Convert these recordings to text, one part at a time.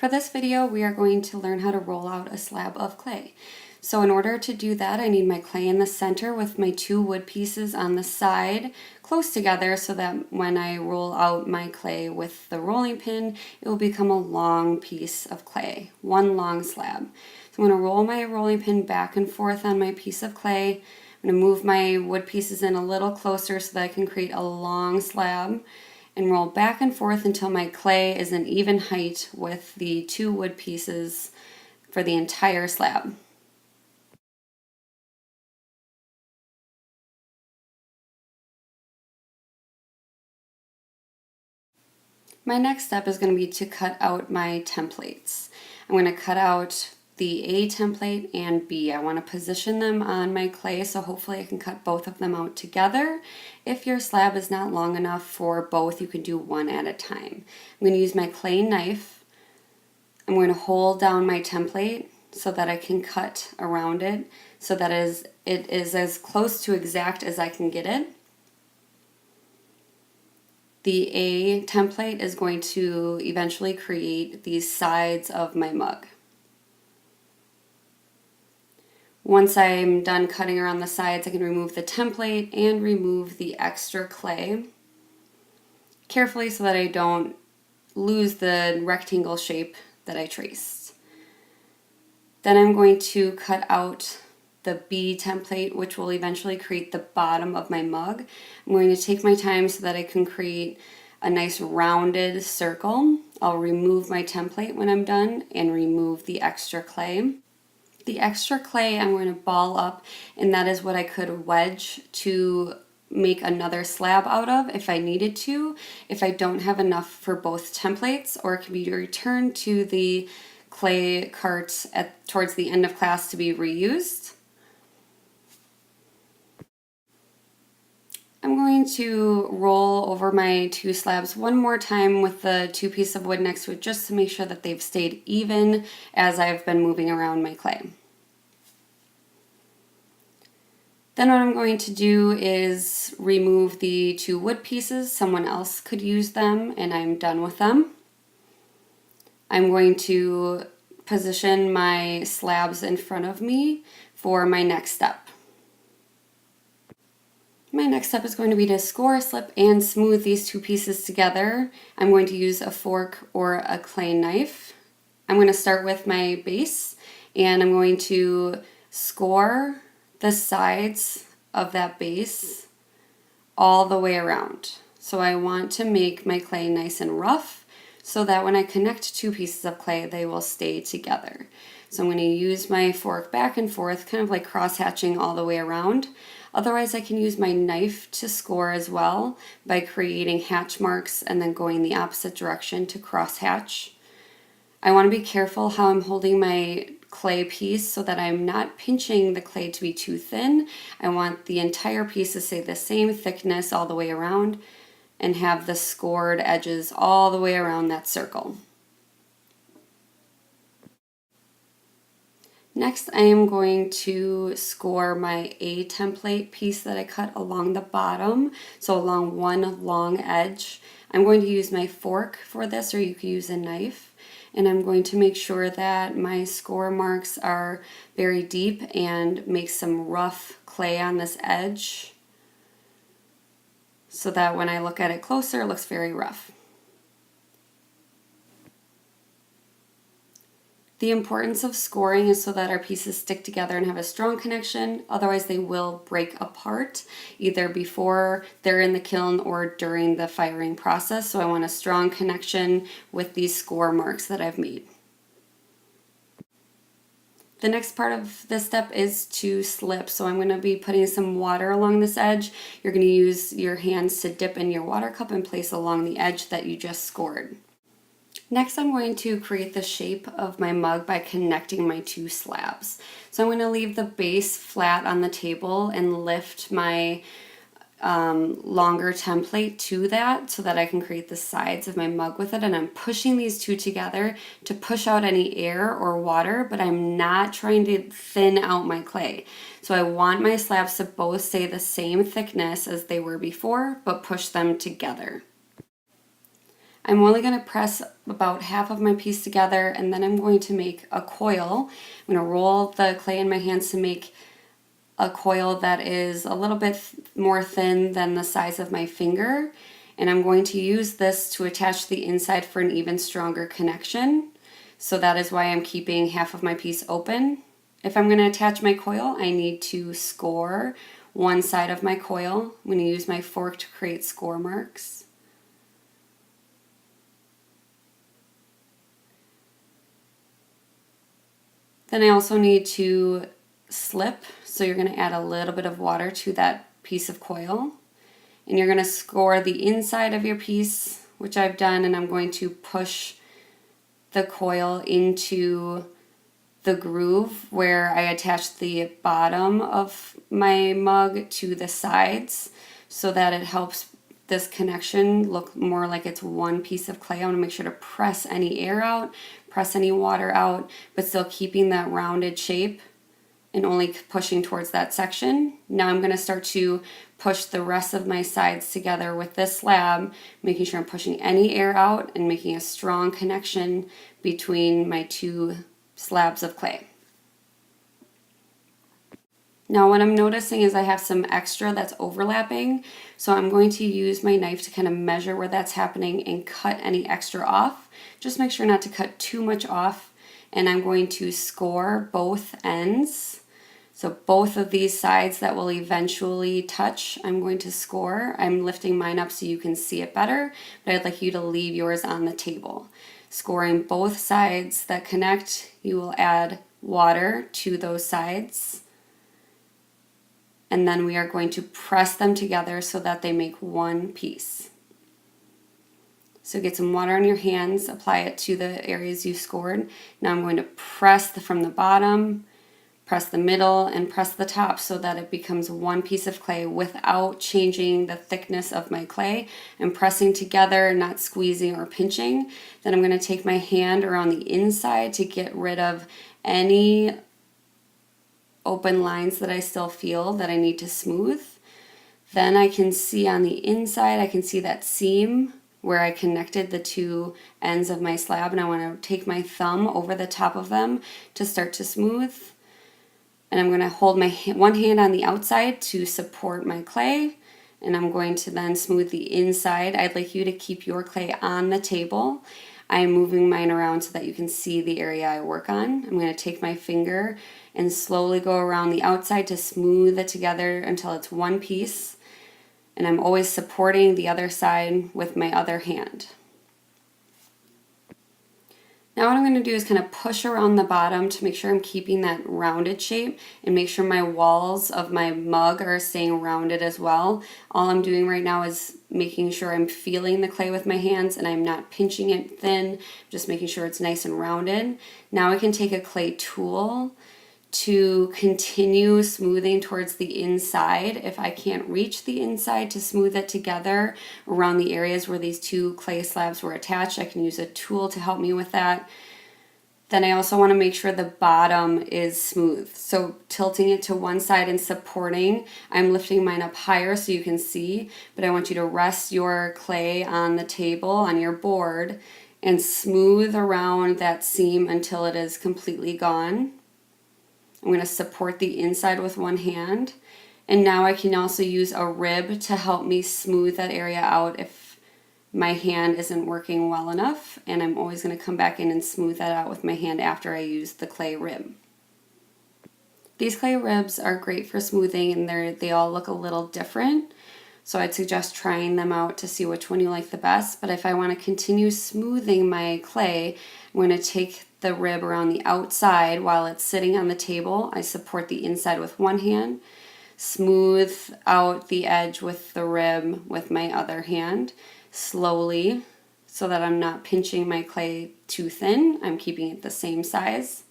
For this video, we are going to learn how to roll out a slab of clay. So in order to do that, I need my clay in the center with my two wood pieces on the side close together so that when I roll out my clay with the rolling pin, it will become a long piece of clay, one long slab. So I'm going to roll my rolling pin back and forth on my piece of clay. I'm going to move my wood pieces in a little closer so that I can create a long slab, and roll back and forth until my clay is an even height with the two wood pieces for the entire slab. My next step is going to be to cut out my templates. I'm going to cut out the A template and B. I want to position them on my clay, so hopefully I can cut both of them out together. If your slab is not long enough for both, you can do one at a time. I'm going to use my clay knife. I'm going to hold down my template so that I can cut around it so that it is as close to exact as I can get it. The A template is going to eventually create these sides of my mug. Once I'm done cutting around the sides, I can remove the template and remove the extra clay carefully so that I don't lose the rectangle shape that I traced. Then I'm going to cut out the B template, which will eventually create the bottom of my mug. I'm going to take my time so that I can create a nice rounded circle. I'll remove my template when I'm done and remove the extra clay. The extra clay I'm going to ball up, and that is what I could wedge to make another slab out of if I needed to, if I don't have enough for both templates, or it can be returned to the clay cart towards the end of class to be reused. I'm going to roll over my two slabs one more time with the two pieces of wood next to it just to make sure that they've stayed even as I've been moving around my clay. Then what I'm going to do is remove the two wood pieces. Someone else could use them, and I'm done with them. I'm going to position my slabs in front of me for my next step. My next step is going to be to score, slip, and smooth these two pieces together. I'm going to use a fork or a clay knife. I'm going to start with my base, and I'm going to score the sides of that base all the way around. So I want to make my clay nice and rough so that when I connect two pieces of clay, they will stay together. So I'm going to use my fork back and forth, kind of like cross-hatching all the way around. Otherwise, I can use my knife to score as well by creating hatch marks and then going the opposite direction to cross-hatch. I want to be careful how I'm holding my clay piece so that I'm not pinching the clay to be too thin. I want the entire piece to stay the same thickness all the way around and have the scored edges all the way around that circle. Next, I am going to score my A template piece that I cut along the bottom, so along one long edge. I'm going to use my fork for this, or you could use a knife, and I'm going to make sure that my score marks are very deep and make some rough clay on this edge so that when I look at it closer, it looks very rough. The importance of scoring is so that our pieces stick together and have a strong connection, otherwise they will break apart either before they're in the kiln or during the firing process. So I want a strong connection with these score marks that I've made. The next part of this step is to slip. So I'm going to be putting some water along this edge. You're going to use your hands to dip in your water cup and place along the edge that you just scored. Next, I'm going to create the shape of my mug by connecting my two slabs. So I'm going to leave the base flat on the table and lift my longer template to that so that I can create the sides of my mug with it. And I'm pushing these two together to push out any air or water, but I'm not trying to thin out my clay. So I want my slabs to both stay the same thickness as they were before, but push them together. I'm only going to press about half of my piece together, and then I'm going to make a coil. I'm going to roll the clay in my hands to make a coil that is a little bit more thin than the size of my finger. And I'm going to use this to attach the inside for an even stronger connection. So that is why I'm keeping half of my piece open. If I'm going to attach my coil, I need to score one side of my coil. I'm going to use my fork to create score marks. Then I also need to slip, so you're going to add a little bit of water to that piece of coil. And you're going to score the inside of your piece, which I've done, and I'm going to push the coil into the groove where I attach the bottom of my mug to the sides so that it helps this connection look more like it's one piece of clay. I want to make sure to press any air out, press any water out, but still keeping that rounded shape and only pushing towards that section. Now I'm going to start to push the rest of my sides together with this slab, making sure I'm pushing any air out and making a strong connection between my two slabs of clay. Now what I'm noticing is I have some extra that's overlapping, so I'm going to use my knife to kind of measure where that's happening and cut any extra off. Just make sure not to cut too much off, and I'm going to score both ends. So both of these sides that will eventually touch, I'm going to score. I'm lifting mine up so you can see it better, but I'd like you to leave yours on the table. Scoring both sides that connect, you will add water to those sides. And then we are going to press them together so that they make one piece. So get some water on your hands, apply it to the areas you scored. Now I'm going to press from the bottom, press the middle, and press the top so that it becomes one piece of clay without changing the thickness of my clay. I'm pressing together, not squeezing or pinching. Then I'm going to take my hand around the inside to get rid of any open lines that I still feel that I need to smooth. Then I can see on the inside, I can see that seam where I connected the two ends of my slab, and I want to take my thumb over the top of them to start to smooth. And I'm going to hold my one hand on the outside to support my clay, and I'm going to then smooth the inside. I'd like you to keep your clay on the table. I'm moving mine around so that you can see the area I work on. I'm going to take my finger and slowly go around the outside to smooth it together until it's one piece. And I'm always supporting the other side with my other hand. Now what I'm going to do is kind of push around the bottom to make sure I'm keeping that rounded shape and make sure my walls of my mug are staying rounded as well. All I'm doing right now is making sure I'm feeling the clay with my hands and I'm not pinching it thin, just making sure it's nice and rounded. Now I can take a clay tool to continue smoothing towards the inside. If I can't reach the inside to smooth it together around the areas where these two clay slabs were attached, I can use a tool to help me with that. Then I also want to make sure the bottom is smooth. So tilting it to one side and supporting, I'm lifting mine up higher so you can see, but I want you to rest your clay on the table, on your board, and smooth around that seam until it is completely gone. I'm going to support the inside with one hand, and now I can also use a rib to help me smooth that area out if my hand isn't working well enough, and I'm always going to come back in and smooth that out with my hand after I use the clay rib. These clay ribs are great for smoothing, and they all look a little different, so I'd suggest trying them out to see which one you like the best. But if I want to continue smoothing my clay, I'm going to take the rib around the outside while it's sitting on the table. I support the inside with one hand, smooth out the edge with the rib with my other hand, slowly, so that I'm not pinching my clay too thin. I'm keeping it the same size.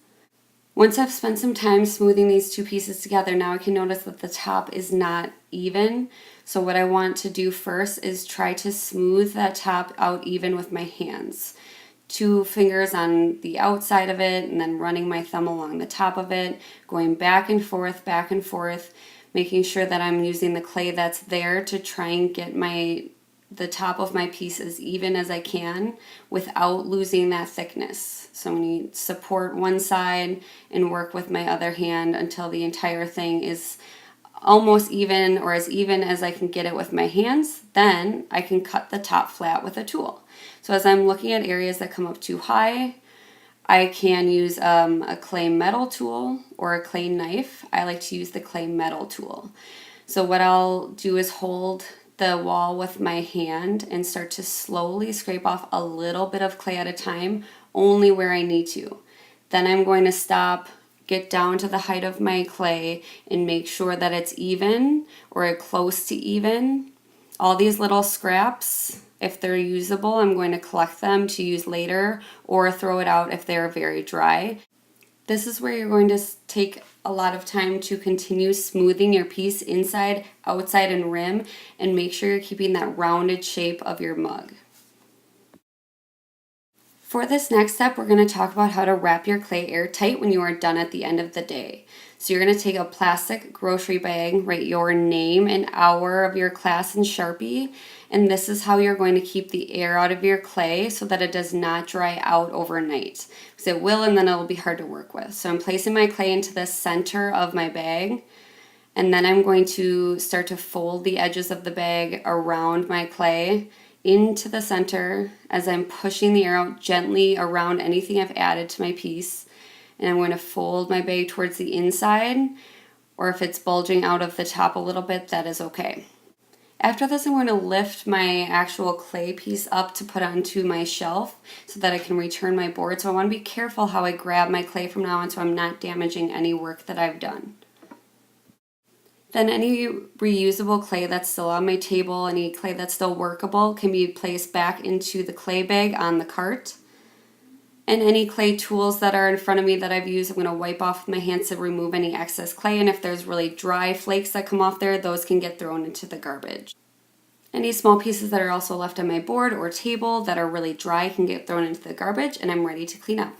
Once I've spent some time smoothing these two pieces together, now I can notice that the top is not even. So what I want to do first is try to smooth that top out even with my hands. 2 fingers on the outside of it, and then running my thumb along the top of it, going back and forth, making sure that I'm using the clay that's there to try and get my the top of my piece as even as I can without losing that thickness. So I'm going to support one side and work with my other hand until the entire thing is almost even or as even as I can get it with my hands. Then I can cut the top flat with a tool. So as I'm looking at areas that come up too high, I can use a clay metal tool or a clay knife. I like to use the clay metal tool. So what I'll do is hold the wall with my hand and start to slowly scrape off a little bit of clay at a time, only where I need to. Then I'm going to stop, get down to the height of my clay and make sure that it's even or close to even. All these little scraps, if they're usable, I'm going to collect them to use later or throw it out if they're very dry. This is where you're going to take a lot of time to continue smoothing your piece inside, outside, and rim, and make sure you're keeping that rounded shape of your mug. For this next step, we're going to talk about how to wrap your clay airtight when you are done at the end of the day. So you're going to take a plastic grocery bag, write your name and hour of your class in Sharpie, and this is how you're going to keep the air out of your clay so that it does not dry out overnight. Because it will, and then it will be hard to work with. So I'm placing my clay into the center of my bag, and then I'm going to start to fold the edges of the bag around my clay into the center as I'm pushing the air out gently around anything I've added to my piece. And I'm going to fold my bag towards the inside, or if it's bulging out of the top a little bit, that is okay. After this, I'm going to lift my actual clay piece up to put onto my shelf so that I can return my board. So I want to be careful how I grab my clay from now on so I'm not damaging any work that I've done. Then any reusable clay that's still on my table, any clay that's still workable, can be placed back into the clay bag on the cart. And any clay tools that are in front of me that I've used, I'm going to wipe off with my hands to remove any excess clay. And if there's really dry flakes that come off there, those can get thrown into the garbage. Any small pieces that are also left on my board or table that are really dry can get thrown into the garbage, and I'm ready to clean up.